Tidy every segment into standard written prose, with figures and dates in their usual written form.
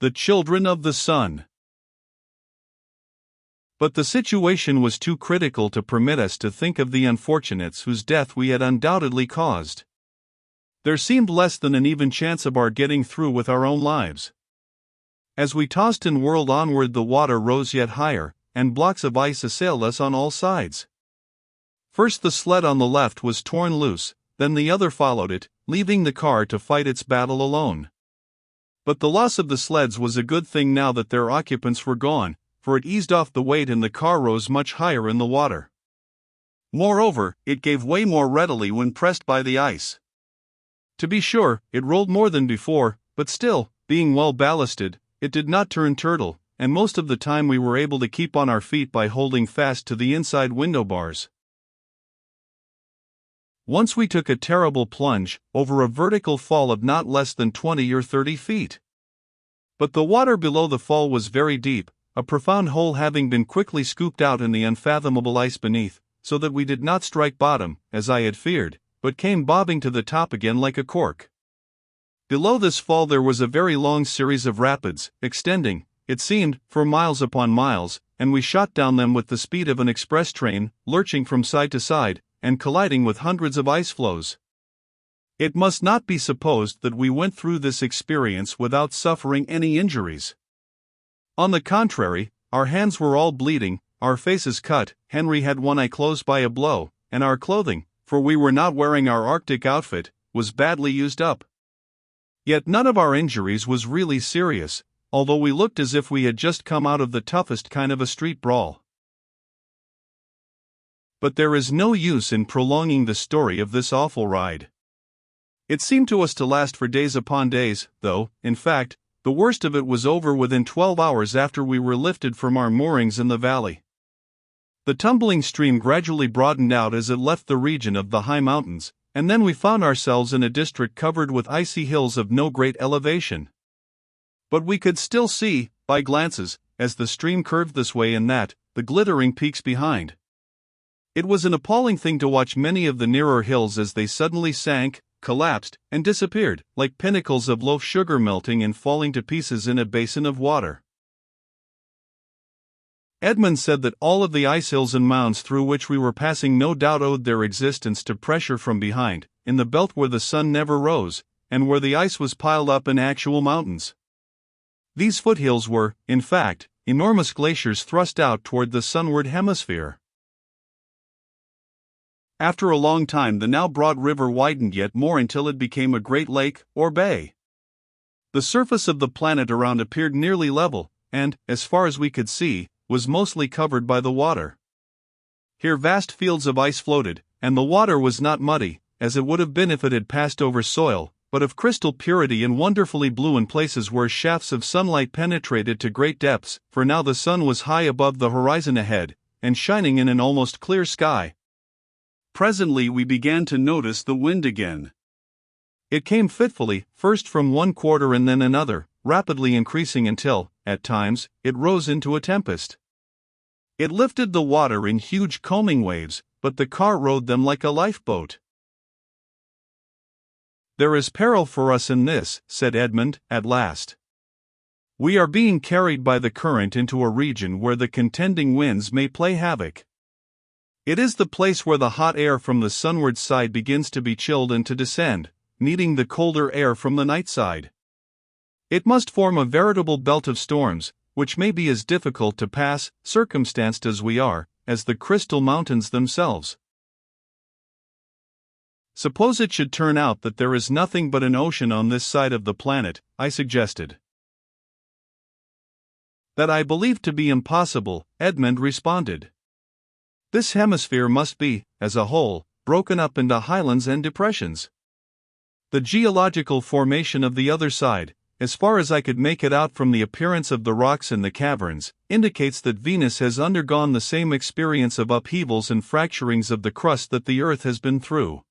The children of the sun. But the situation was too critical to permit us to think of the unfortunates whose death we had undoubtedly caused. There seemed less than an even chance of our getting through with our own lives. As we tossed and whirled onward, the water rose yet higher, and blocks of ice assailed us on all sides. First the sled on the left was torn loose, then the other followed it, leaving the car to fight its battle alone. But the loss of the sleds was a good thing now that their occupants were gone, for it eased off the weight and the car rose much higher in the water. Moreover, it gave way more readily when pressed by the ice. To be sure, it rolled more than before, but still, being well ballasted, it did not turn turtle, and most of the time we were able to keep on our feet by holding fast to the inside window bars. Once we took a terrible plunge, over a vertical fall of not less than 20 or 30 feet. But the water below the fall was very deep, a profound hole having been quickly scooped out in the unfathomable ice beneath, so that we did not strike bottom, as I had feared, but came bobbing to the top again like a cork. Below this fall there was a very long series of rapids, extending, it seemed, for miles upon miles, and we shot down them with the speed of an express train, lurching from side to side, and colliding with hundreds of ice floes. It must not be supposed that we went through this experience without suffering any injuries. On the contrary, our hands were all bleeding, our faces cut, Henry had one eye closed by a blow, and our clothing, for we were not wearing our Arctic outfit, was badly used up. Yet none of our injuries was really serious, although we looked as if we had just come out of the toughest kind of a street brawl. But there is no use in prolonging the story of this awful ride. It seemed to us to last for days upon days, though, in fact, the worst of it was over within 12 hours after we were lifted from our moorings in the valley. The tumbling stream gradually broadened out as it left the region of the high mountains, and then we found ourselves in a district covered with icy hills of no great elevation. But we could still see, by glances, as the stream curved this way and that, the glittering peaks behind. It was an appalling thing to watch many of the nearer hills as they suddenly sank, collapsed, and disappeared, like pinnacles of loaf sugar melting and falling to pieces in a basin of water. Edmund said that all of the ice hills and mounds through which we were passing no doubt owed their existence to pressure from behind, in the belt where the sun never rose, and where the ice was piled up in actual mountains. These foothills were, in fact, enormous glaciers thrust out toward the sunward hemisphere. After a long time the now broad river widened yet more until it became a great lake, or bay. The surface of the planet around appeared nearly level, and, as far as we could see, was mostly covered by the water. Here vast fields of ice floated, and the water was not muddy, as it would have been if it had passed over soil, but of crystal purity and wonderfully blue in places where shafts of sunlight penetrated to great depths, for now the sun was high above the horizon ahead, and shining in an almost clear sky. Presently we began to notice the wind again. It came fitfully, first from one quarter and then another, rapidly increasing until, at times, it rose into a tempest. It lifted the water in huge combing waves, but the car rode them like a lifeboat. "There is peril for us in this," said Edmund, at last. "We are being carried by the current into a region where the contending winds may play havoc. It is the place where the hot air from the sunward side begins to be chilled and to descend, needing the colder air from the night side. It must form a veritable belt of storms, which may be as difficult to pass, circumstanced as we are, as the crystal mountains themselves." "Suppose it should turn out that there is nothing but an ocean on this side of the planet," I suggested. "That I believe to be impossible," Edmund responded. "This hemisphere must be, as a whole, broken up into highlands and depressions. The geological formation of the other side, as far as I could make it out from the appearance of the rocks in the caverns, indicates that Venus has undergone the same experience of upheavals and fracturings of the crust that the Earth has been through.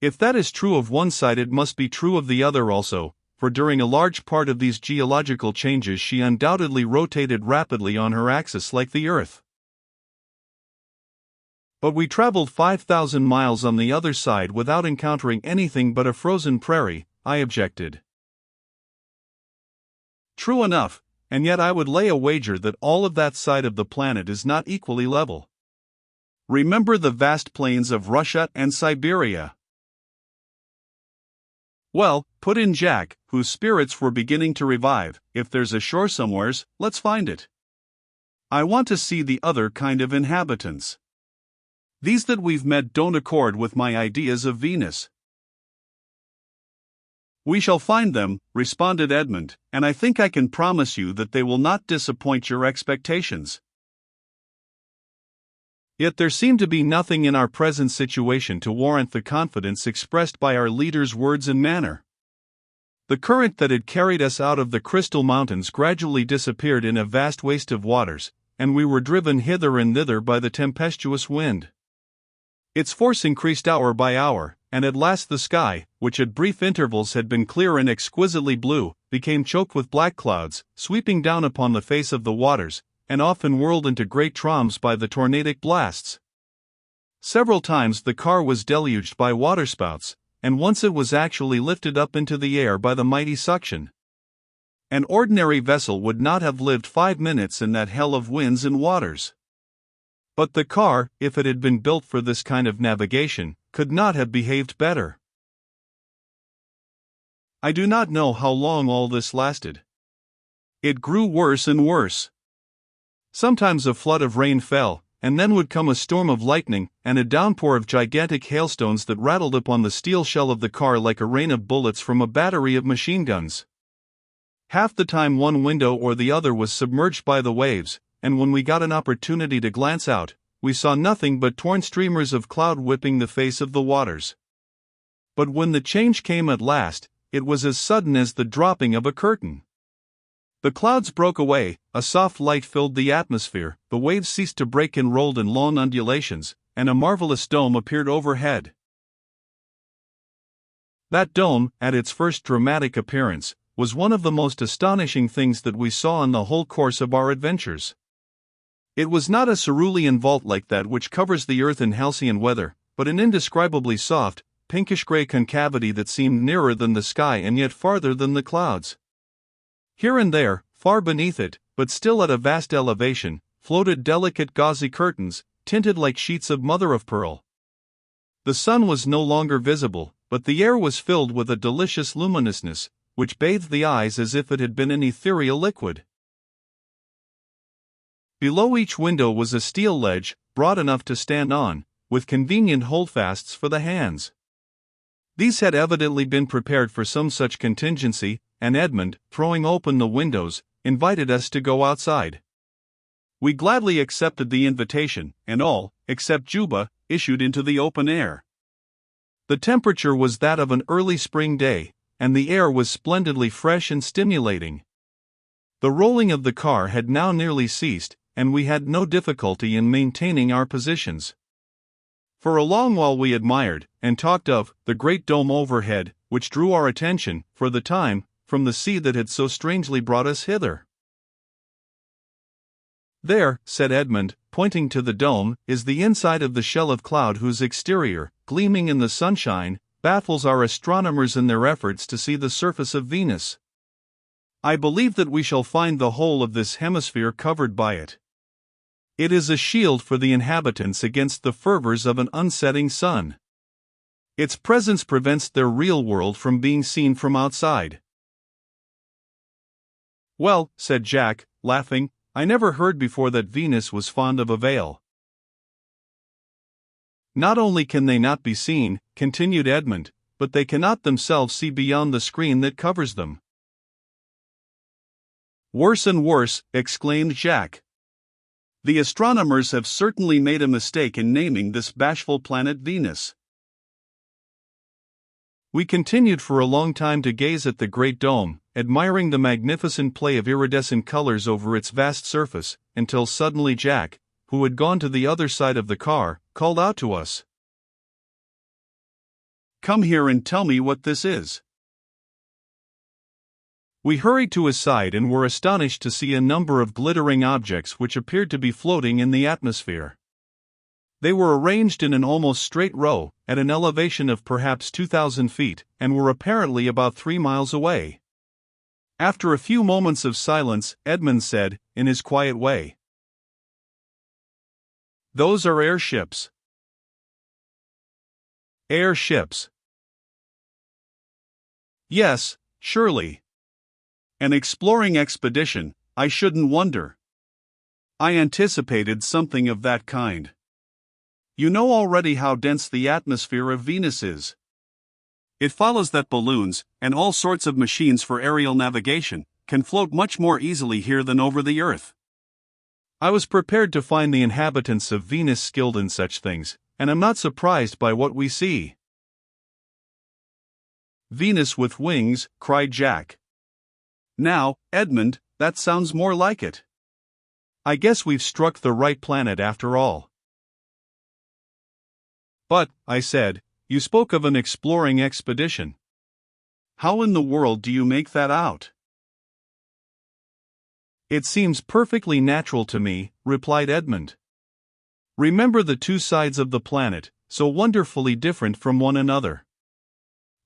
If that is true of one side, it must be true of the other also, for during a large part of these geological changes she undoubtedly rotated rapidly on her axis like the Earth." "But we traveled 5,000 miles on the other side without encountering anything but a frozen prairie," I objected. true enough, and yet I would lay a wager that all of that side of the planet is not equally level. Remember the vast plains of Russia and Siberia. Well, put in Jack, whose spirits were beginning to revive, if there's a shore somewheres, let's find it. I want to see the other kind of inhabitants. These that we've met don't accord with my ideas of Venus. We shall find them, responded Edmund, and I think I can promise you that they will not disappoint your expectations. Yet there seemed to be nothing in our present situation to warrant the confidence expressed by our leader's words and manner. The current that had carried us out of the Crystal Mountains gradually disappeared in a vast waste of waters, and we were driven hither and thither by the tempestuous wind. Its force increased hour by hour, and at last the sky, which at brief intervals had been clear and exquisitely blue, became choked with black clouds, sweeping down upon the face of the waters, and often whirled into great trombs by the tornadic blasts. Several times the car was deluged by waterspouts, and once it was actually lifted up into the air by the mighty suction. An ordinary vessel would not have lived 5 minutes in that hell of winds and waters. But the car, if it had been built for this kind of navigation, could not have behaved better. I do not know how long all this lasted. It grew worse and worse. Sometimes a flood of rain fell, and then would come a storm of lightning, and a downpour of gigantic hailstones that rattled upon the steel shell of the car like a rain of bullets from a battery of machine guns. Half the time one window or the other was submerged by the waves, and when we got an opportunity to glance out, we saw nothing but torn streamers of cloud whipping the face of the waters. But when the change came at last, it was as sudden as the dropping of a curtain. The clouds broke away, a soft light filled the atmosphere, the waves ceased to break and rolled in long undulations, and a marvelous dome appeared overhead. That dome, at its first dramatic appearance, was one of the most astonishing things that we saw in the whole course of our adventures. It was not a cerulean vault like that which covers the earth in halcyon weather, but an indescribably soft, pinkish-gray concavity that seemed nearer than the sky and yet farther than the clouds. Here and there, far beneath it, but still at a vast elevation, floated delicate gauzy curtains, tinted like sheets of mother-of-pearl. The sun was no longer visible, but the air was filled with a delicious luminousness, which bathed the eyes as if it had been an ethereal liquid. Below each window was a steel ledge, broad enough to stand on, with convenient holdfasts for the hands. These had evidently been prepared for some such contingency, and Edmund, throwing open the windows, invited us to go outside. We gladly accepted the invitation, and all, except Juba, issued into the open air. The temperature was that of an early spring day, and the air was splendidly fresh and stimulating. The rolling of the car had now nearly ceased, and we had no difficulty in maintaining our positions. For a long while we admired, and talked of, the great dome overhead, which drew our attention, for the time, from the sea that had so strangely brought us hither. There, said Edmund, pointing to the dome, is the inside of the shell of cloud whose exterior, gleaming in the sunshine, baffles our astronomers in their efforts to see the surface of Venus. I believe that we shall find the whole of this hemisphere covered by it. It is a shield for the inhabitants against the fervors of an unsetting sun. Its presence prevents their real world from being seen from outside. Well, said Jack, laughing, I never heard before that Venus was fond of a veil. Not only can they not be seen, continued Edmund, but they cannot themselves see beyond the screen that covers them. Worse and worse, exclaimed Jack. The astronomers have certainly made a mistake in naming this bashful planet Venus. We continued for a long time to gaze at the great dome, admiring the magnificent play of iridescent colors over its vast surface, until suddenly Jack, who had gone to the other side of the car, called out to us. Come here and tell me what this is. We hurried to his side and were astonished to see a number of glittering objects which appeared to be floating in the atmosphere. They were arranged in an almost straight row, at an elevation of perhaps 2,000 feet, and were apparently about 3 miles away. After a few moments of silence, Edmund said, in his quiet way, "Those are airships." Airships. Yes, surely. An exploring expedition, I shouldn't wonder. I anticipated something of that kind. You know already how dense the atmosphere of Venus is. It follows that balloons, and all sorts of machines for aerial navigation, can float much more easily here than over the Earth. I was prepared to find the inhabitants of Venus skilled in such things, and am not surprised by what we see. Venus with wings, cried Jack. Now, Edmund, that sounds more like it. I guess we've struck the right planet after all. But, I said, you spoke of an exploring expedition. How in the world do you make that out? It seems perfectly natural to me, replied Edmund. Remember the two sides of the planet, so wonderfully different from one another.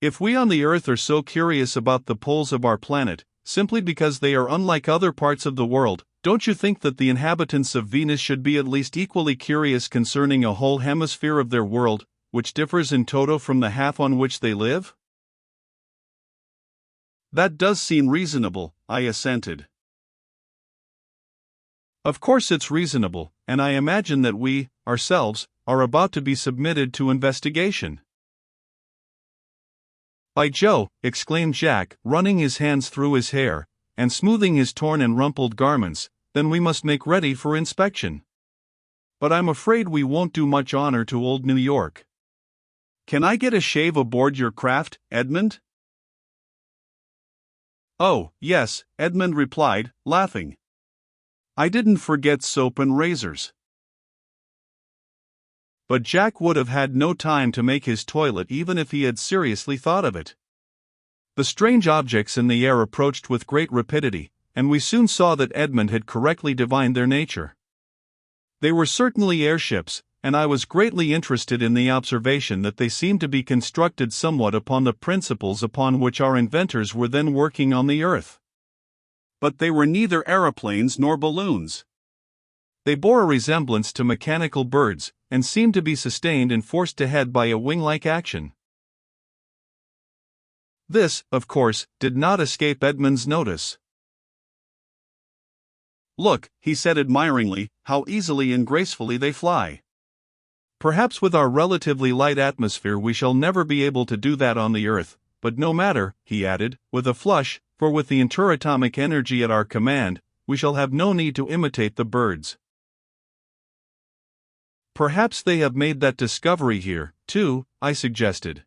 If we on the Earth are so curious about the poles of our planet, simply because they are unlike other parts of the world, don't you think that the inhabitants of Venus should be at least equally curious concerning a whole hemisphere of their world, which differs in toto from the half on which they live? That does seem reasonable, I assented. Of course it's reasonable, and I imagine that we, ourselves, are about to be submitted to investigation. By Jove, exclaimed Jack, running his hands through his hair, and smoothing his torn and rumpled garments, then we must make ready for inspection. But I'm afraid we won't do much honor to old New York. Can I get a shave aboard your craft, Edmund? Oh, yes, Edmund replied, laughing. I didn't forget soap and razors. But Jack would have had no time to make his toilet even if he had seriously thought of it. The strange objects in the air approached with great rapidity, and we soon saw that Edmund had correctly divined their nature. They were certainly airships, and I was greatly interested in the observation that they seemed to be constructed somewhat upon the principles upon which our inventors were then working on the Earth. But they were neither aeroplanes nor balloons. They bore a resemblance to mechanical birds, and seemed to be sustained and forced ahead by a wing-like action. This, of course, did not escape Edmund's notice. Look, he said admiringly, how easily and gracefully they fly. Perhaps with our relatively light atmosphere we shall never be able to do that on the Earth, but no matter, he added, with a flush, for with the interatomic energy at our command, we shall have no need to imitate the birds. Perhaps they have made that discovery here, too, I suggested.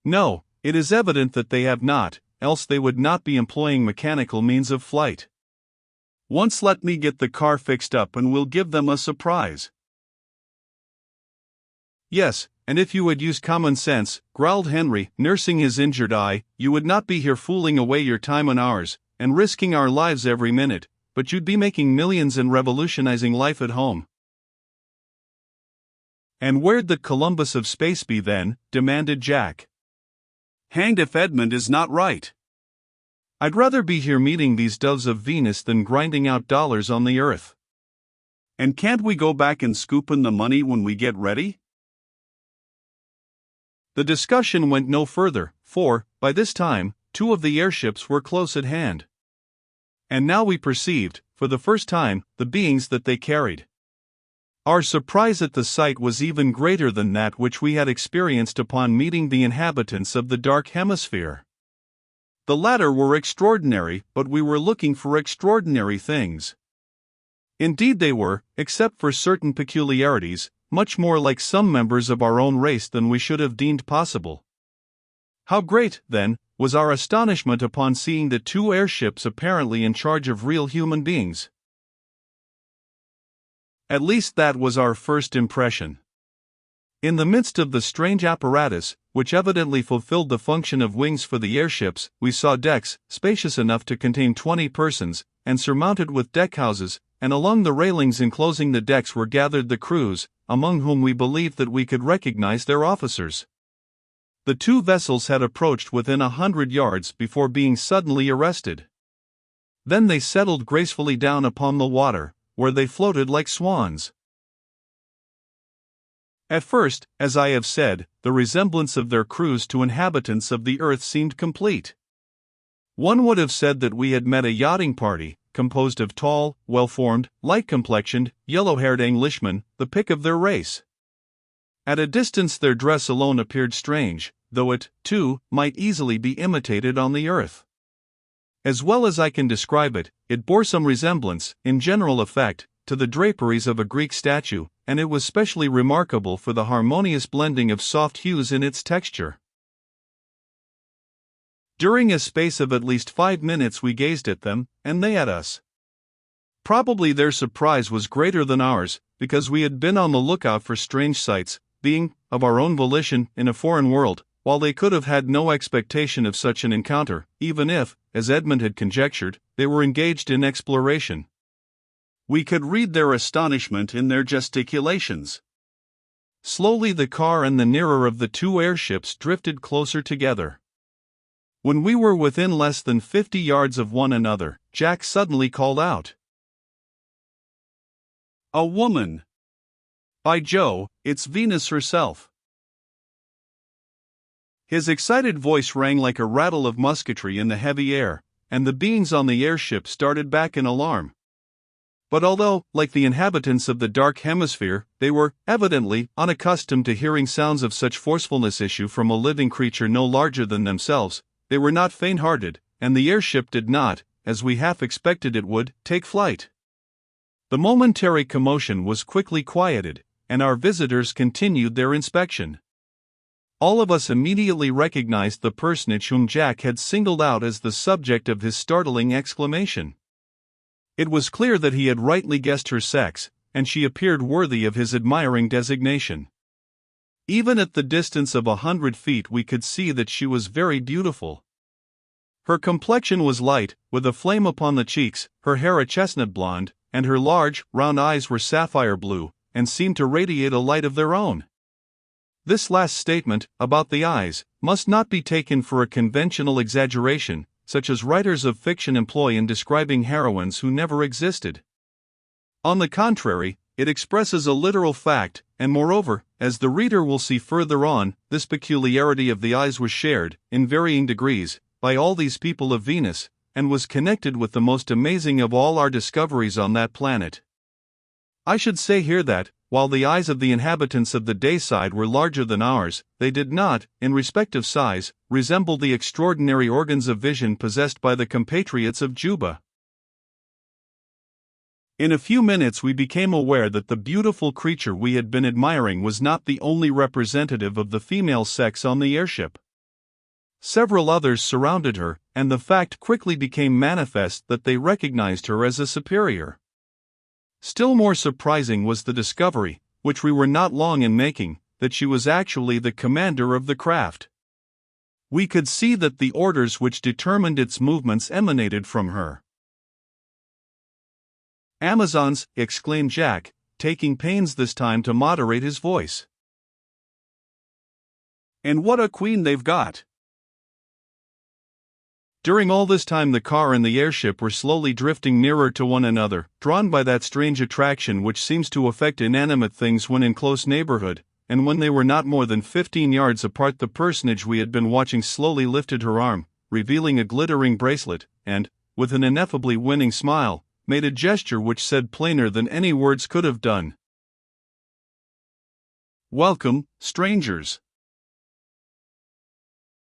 No, it is evident that they have not, else they would not be employing mechanical means of flight. Once let me get the car fixed up and we'll give them a surprise. Yes, and if you would use common sense, growled Henry, nursing his injured eye, you would not be here fooling away your time and ours, and risking our lives every minute, but you'd be making millions and revolutionizing life at home. And where'd the Columbus of space be then? Demanded Jack. Hanged if Edmund is not right. I'd rather be here meeting these doves of Venus than grinding out dollars on the Earth. And can't we go back and scoop in the money when we get ready? The discussion went no further, for, by this time, two of the airships were close at hand. And now we perceived, for the first time, the beings that they carried. Our surprise at the sight was even greater than that which we had experienced upon meeting the inhabitants of the dark hemisphere. The latter were extraordinary, but we were looking for extraordinary things. Indeed they were, except for certain peculiarities, much more like some members of our own race than we should have deemed possible. How great, then, was our astonishment upon seeing the two airships apparently in charge of real human beings. At least that was our first impression. In the midst of the strange apparatus, which evidently fulfilled the function of wings for the airships, we saw decks, spacious enough to contain 20 persons, and surmounted with deckhouses, and along the railings enclosing the decks were gathered the crews, among whom we believed that we could recognize their officers. The two vessels had approached within 100 yards before being suddenly arrested. Then they settled gracefully down upon the water, where they floated like swans. At first, as I have said, the resemblance of their crews to inhabitants of the earth seemed complete. One would have said that we had met a yachting party, composed of tall, well-formed, light-complexioned, yellow-haired Englishmen, the pick of their race. At a distance their dress alone appeared strange, though it, too, might easily be imitated on the earth. As well as I can describe it, it bore some resemblance, in general effect, to the draperies of a Greek statue, and it was specially remarkable for the harmonious blending of soft hues in its texture. During a space of at least 5 minutes we gazed at them, and they at us. Probably their surprise was greater than ours, because we had been on the lookout for strange sights, being, of our own volition, in a foreign world, while they could have had no expectation of such an encounter, even if, as Edmund had conjectured, they were engaged in exploration. We could read their astonishment in their gesticulations. Slowly the car and the nearer of the two airships drifted closer together. When we were within less than 50 yards of one another, Jack suddenly called out, "A woman! By Jove, it's Venus herself!" His excited voice rang like a rattle of musketry in the heavy air, and the beings on the airship started back in alarm. But although, like the inhabitants of the Dark Hemisphere, they were, evidently, unaccustomed to hearing sounds of such forcefulness issue from a living creature no larger than themselves, they were not faint-hearted, and the airship did not, as we half expected it would, take flight. The momentary commotion was quickly quieted, and our visitors continued their inspection. All of us immediately recognized the personage whom Jack had singled out as the subject of his startling exclamation. It was clear that he had rightly guessed her sex, and she appeared worthy of his admiring designation. Even at the distance of 100 feet we could see that she was very beautiful. Her complexion was light, with a flame upon the cheeks, her hair a chestnut blonde, and her large, round eyes were sapphire blue, and seemed to radiate a light of their own. This last statement, about the eyes, must not be taken for a conventional exaggeration, such as writers of fiction employ in describing heroines who never existed. On the contrary, it expresses a literal fact, and moreover, as the reader will see further on, this peculiarity of the eyes was shared, in varying degrees, by all these people of Venus, and was connected with the most amazing of all our discoveries on that planet. I should say here that, while the eyes of the inhabitants of the dayside were larger than ours, they did not, in respect of size, resemble the extraordinary organs of vision possessed by the compatriots of Juba. In a few minutes we became aware that the beautiful creature we had been admiring was not the only representative of the female sex on the airship. Several others surrounded her, and the fact quickly became manifest that they recognized her as a superior. Still more surprising was the discovery, which we were not long in making, that she was actually the commander of the craft. We could see that the orders which determined its movements emanated from her. "Amazons!" exclaimed Jack, taking pains this time to moderate his voice. "And what a queen they've got!" During all this time the car and the airship were slowly drifting nearer to one another, drawn by that strange attraction which seems to affect inanimate things when in close neighborhood, and when they were not more than 15 yards apart the personage we had been watching slowly lifted her arm, revealing a glittering bracelet, and, with an ineffably winning smile, made a gesture which said plainer than any words could have done. "Welcome, strangers."